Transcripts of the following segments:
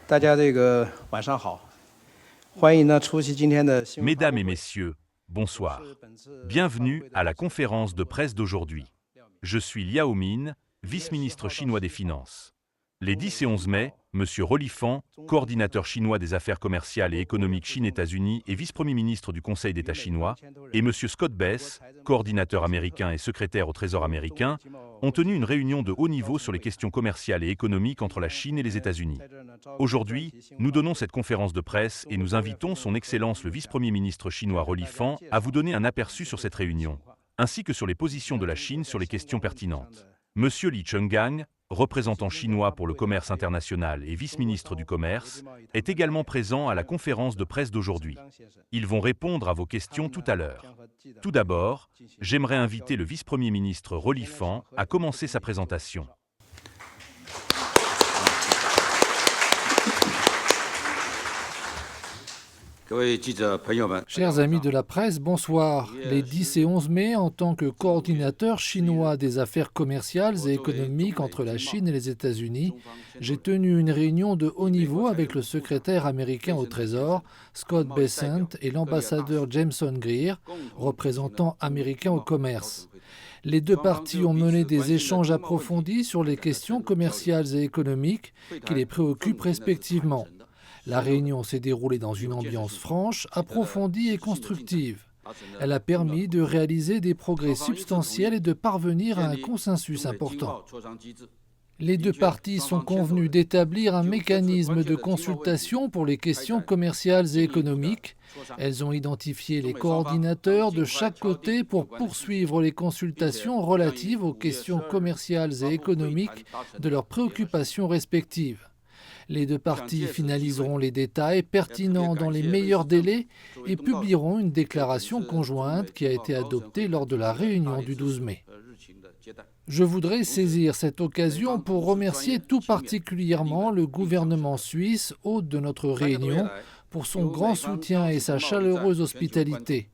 大家晚上好，欢迎出席今天的 Mesdames et messieurs, bonsoir. Bienvenue à la conférence de presse d'aujourd'hui. Je suis Liao Min, vice-ministre chinois des Finances. Les 10 et 11 mai, M. Rolifan, coordinateur chinois des affaires commerciales et économiques Chine-États-Unis et vice-premier ministre du Conseil d'État chinois, et M. Scott Bess, coordinateur américain et secrétaire au Trésor américain, ont tenu une réunion de haut niveau sur les questions commerciales et économiques entre la Chine et les États-Unis. Aujourd'hui, nous donnons cette conférence de presse et nous invitons son Excellence le vice-premier ministre chinois Rolifan à vous donner un aperçu sur cette réunion, ainsi que sur les positions de la Chine sur les questions pertinentes. M. Li Chenggang, représentant chinois pour le commerce international et vice-ministre du commerce, est également présent à la conférence de presse d'aujourd'hui. Ils vont répondre à vos questions tout à l'heure. Tout d'abord, j'aimerais inviter le vice-premier ministre Rolifan à commencer sa présentation. Chers amis de la presse, bonsoir. Les 10 et 11 mai, en tant que coordinateur chinois des affaires commerciales et économiques entre la Chine et les États-Unis, j'ai tenu une réunion de haut niveau avec le secrétaire américain au Trésor, Scott Bessent, et l'ambassadeur Jameson Greer, représentant américain au commerce. Les deux parties ont mené des échanges approfondis sur les questions commerciales et économiques qui les préoccupent respectivement. La réunion s'est déroulée dans une ambiance franche, approfondie et constructive. Elle a permis de réaliser des progrès substantiels et de parvenir à un consensus important. Les deux parties sont convenues d'établir un mécanisme de consultation pour les questions commerciales et économiques. Elles ont identifié les coordinateurs de chaque côté pour poursuivre les consultations relatives aux questions commerciales et économiques de leurs préoccupations respectives. Les deux parties finaliseront les détails pertinents dans les meilleurs délais et publieront une déclaration conjointe qui a été adoptée lors de la réunion du 12 mai. Je voudrais saisir cette occasion pour remercier tout particulièrement le gouvernement suisse, hôte de notre réunion, pour son grand soutien et sa chaleureuse hospitalité.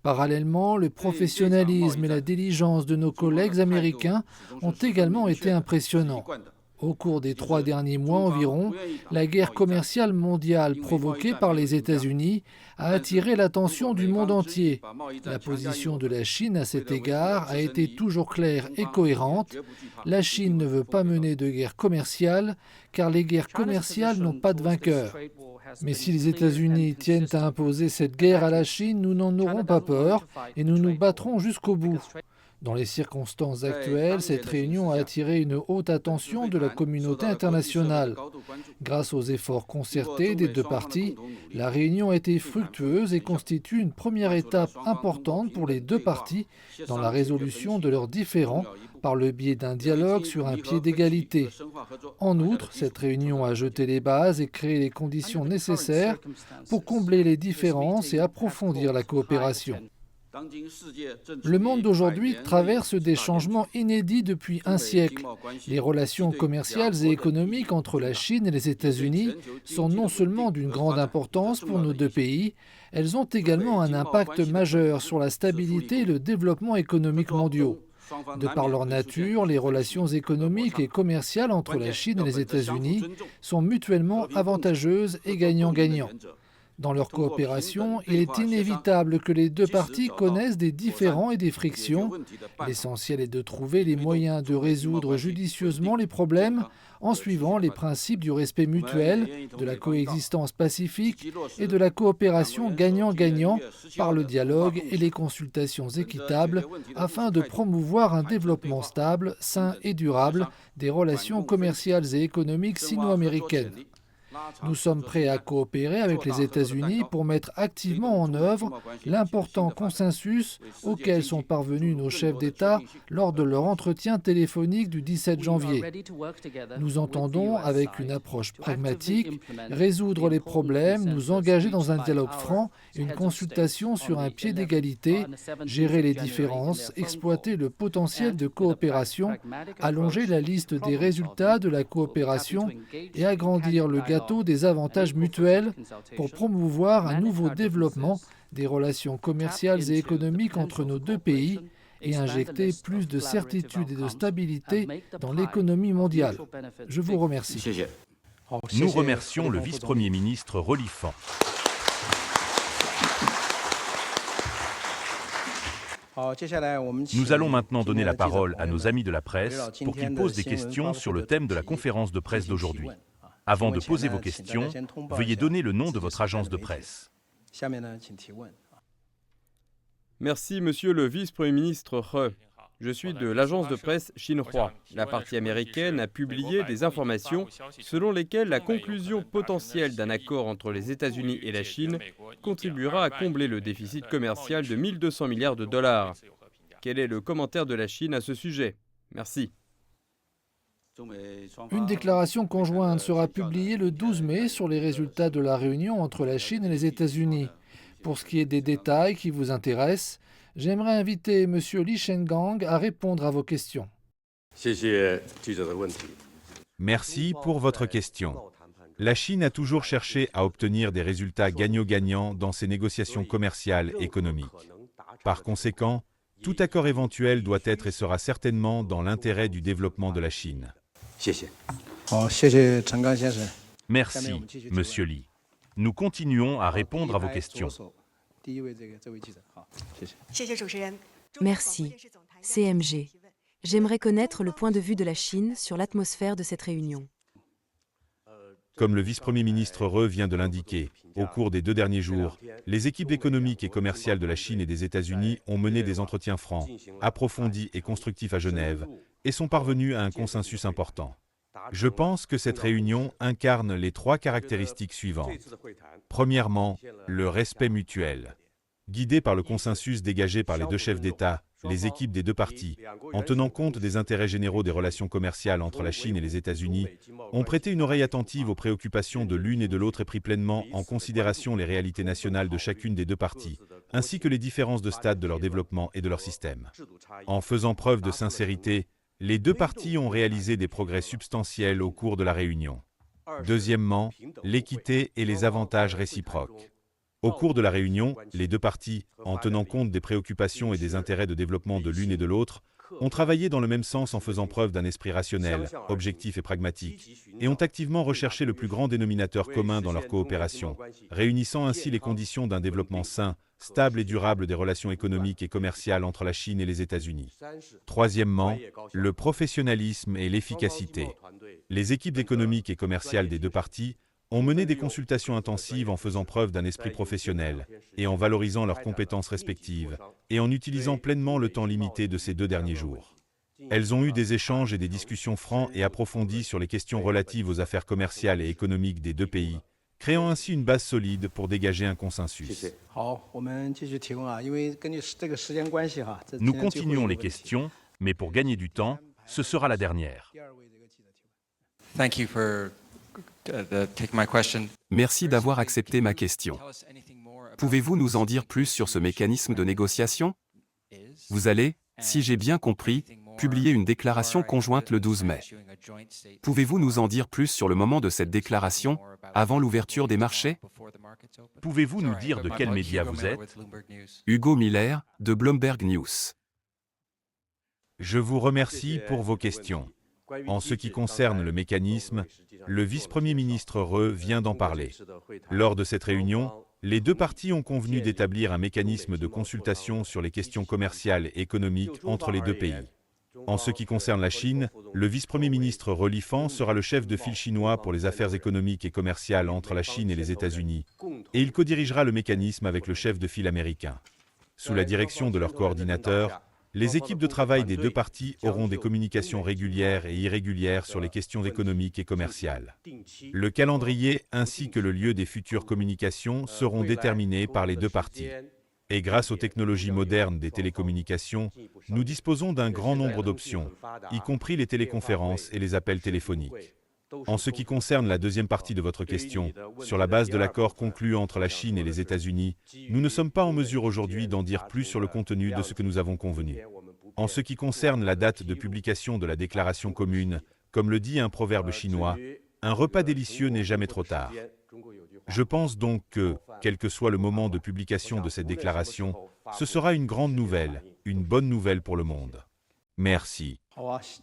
Parallèlement, le professionnalisme et la diligence de nos collègues américains ont également été impressionnants. Au cours des 3 derniers mois environ, la guerre commerciale mondiale provoquée par les États-Unis a attiré l'attention du monde entier. La position de la Chine à cet égard a été toujours claire et cohérente. La Chine ne veut pas mener de guerre commerciale, car les guerres commerciales n'ont pas de vainqueur. Mais si les États-Unis tiennent à imposer cette guerre à la Chine, nous n'en aurons pas peur et nous nous battrons jusqu'au bout. Dans les circonstances actuelles, cette réunion a attiré une haute attention de la communauté internationale. Grâce aux efforts concertés des deux parties, la réunion a été fructueuse et constitue une première étape importante pour les deux parties dans la résolution de leurs différends par le biais d'un dialogue sur un pied d'égalité. En outre, cette réunion a jeté les bases et créé les conditions nécessaires pour combler les différences et approfondir la coopération. Le monde d'aujourd'hui traverse des changements inédits depuis un siècle. Les relations commerciales et économiques entre la Chine et les États-Unis sont non seulement d'une grande importance pour nos deux pays, elles ont également un impact majeur sur la stabilité et le développement économique mondiaux. De par leur nature, les relations économiques et commerciales entre la Chine et les États-Unis sont mutuellement avantageuses et gagnant-gagnant. Dans leur coopération, il est inévitable que les deux parties connaissent des différends et des frictions. L'essentiel est de trouver les moyens de résoudre judicieusement les problèmes en suivant les principes du respect mutuel, de la coexistence pacifique et de la coopération gagnant-gagnant par le dialogue et les consultations équitables afin de promouvoir un développement stable, sain et durable des relations commerciales et économiques sino-américaines. Nous sommes prêts à coopérer avec les États-Unis pour mettre activement en œuvre l'important consensus auquel sont parvenus nos chefs d'État lors de leur entretien téléphonique du 17 janvier. Nous entendons, avec une approche pragmatique, résoudre les problèmes, nous engager dans un dialogue franc et une consultation sur un pied d'égalité, gérer les différences, exploiter le potentiel de coopération, allonger la liste des résultats de la coopération et agrandir le gâteau des avantages mutuels pour promouvoir un nouveau développement des relations commerciales et économiques entre nos deux pays et injecter plus de certitude et de stabilité dans l'économie mondiale. Je vous remercie. Nous remercions le vice-premier ministre Rolifan. Nous allons maintenant donner la parole à nos amis de la presse pour qu'ils posent des questions sur le thème de la conférence de presse d'aujourd'hui. Avant de poser vos questions, veuillez donner le nom de votre agence de presse. Merci, monsieur le vice-premier ministre He. Je suis de l'agence de presse Xinhua. La partie américaine a publié des informations selon lesquelles la conclusion potentielle d'un accord entre les États-Unis et la Chine contribuera à combler le déficit commercial de 1 200 milliards de dollars. Quel est le commentaire de la Chine à ce sujet? Merci. Une déclaration conjointe sera publiée le 12 mai sur les résultats de la réunion entre la Chine et les États-Unis. Pour ce qui est des détails qui vous intéressent, j'aimerais inviter M. Li Shengang à répondre à vos questions. Merci pour votre question. La Chine a toujours cherché à obtenir des résultats gagnant-gagnant dans ses négociations commerciales et économiques. Par conséquent, tout accord éventuel doit être et sera certainement dans l'intérêt du développement de la Chine. Merci, Monsieur Li. Nous continuons à répondre à vos questions. Merci. CMG. J'aimerais connaître le point de vue de la Chine sur l'atmosphère de cette réunion. Comme le vice-premier ministre He vient de l'indiquer, au cours des 2 derniers jours, les équipes économiques et commerciales de la Chine et des États-Unis ont mené des entretiens francs, approfondis et constructifs à Genève et sont parvenus à un consensus important. Je pense que cette réunion incarne les 3 caractéristiques suivantes. Premièrement, le respect mutuel. Guidés par le consensus dégagé par les 2 chefs d'État, les équipes des 2 parties, en tenant compte des intérêts généraux des relations commerciales entre la Chine et les États-Unis, ont prêté une oreille attentive aux préoccupations de l'une et de l'autre et pris pleinement en considération les réalités nationales de chacune des 2 parties, ainsi que les différences de stade de leur développement et de leur système. En faisant preuve de sincérité, les 2 parties ont réalisé des progrès substantiels au cours de la réunion. Deuxièmement, l'équité et les avantages réciproques. Au cours de la réunion, les 2 parties, en tenant compte des préoccupations et des intérêts de développement de l'une et de l'autre, ont travaillé dans le même sens en faisant preuve d'un esprit rationnel, objectif et pragmatique, et ont activement recherché le plus grand dénominateur commun dans leur coopération, réunissant ainsi les conditions d'un développement sain, stable et durable des relations économiques et commerciales entre la Chine et les États-Unis. Troisièmement, le professionnalisme et l'efficacité. Les équipes économiques et commerciales des 2 parties ont mené des consultations intensives en faisant preuve d'un esprit professionnel et en valorisant leurs compétences respectives et en utilisant pleinement le temps limité de ces 2 derniers jours. Elles ont eu des échanges et des discussions francs et approfondis sur les questions relatives aux affaires commerciales et économiques des 2 pays, créant ainsi une base solide pour dégager un consensus. Nous continuons les questions, mais pour gagner du temps, ce sera la dernière. Merci d'avoir accepté ma question. Pouvez-vous nous en dire plus sur ce mécanisme de négociation? Vous allez, si j'ai bien compris, publier une déclaration conjointe le 12 mai. Pouvez-vous nous en dire plus sur le moment de cette déclaration, avant l'ouverture des marchés? Pouvez-vous nous dire de quel média vous êtes? Hugo Miller, de Bloomberg News. Je vous remercie pour vos questions. En ce qui concerne le mécanisme, le vice-premier ministre He vient d'en parler. Lors de cette réunion, les 2 parties ont convenu d'établir un mécanisme de consultation sur les questions commerciales et économiques entre les 2 pays. En ce qui concerne la Chine, le vice-premier ministre Rolifan sera le chef de file chinois pour les affaires économiques et commerciales entre la Chine et les États-Unis, et il co-dirigera le mécanisme avec le chef de file américain. Sous la direction de leur coordinateur, les équipes de travail des 2 parties auront des communications régulières et irrégulières sur les questions économiques et commerciales. Le calendrier ainsi que le lieu des futures communications seront déterminés par les 2 parties. Et grâce aux technologies modernes des télécommunications, nous disposons d'un grand nombre d'options, y compris les téléconférences et les appels téléphoniques. En ce qui concerne la deuxième partie de votre question, sur la base de l'accord conclu entre la Chine et les États-Unis, nous ne sommes pas en mesure aujourd'hui d'en dire plus sur le contenu de ce que nous avons convenu. En ce qui concerne la date de publication de la déclaration commune, comme le dit un proverbe chinois, un repas délicieux n'est jamais trop tard. Je pense donc que, quel que soit le moment de publication de cette déclaration, ce sera une grande nouvelle, une bonne nouvelle pour le monde. Merci.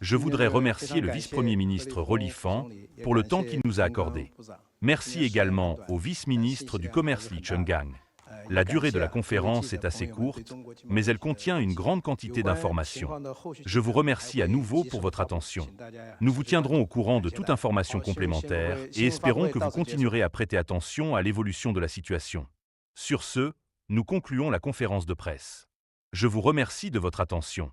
Je voudrais remercier le vice-premier ministre Rolifan pour le temps qu'il nous a accordé. Merci également au vice-ministre du Commerce Li Chenggang. La durée de la conférence est assez courte, mais elle contient une grande quantité d'informations. Je vous remercie à nouveau pour votre attention. Nous vous tiendrons au courant de toute information complémentaire et espérons que vous continuerez à prêter attention à l'évolution de la situation. Sur ce, nous concluons la conférence de presse. Je vous remercie de votre attention.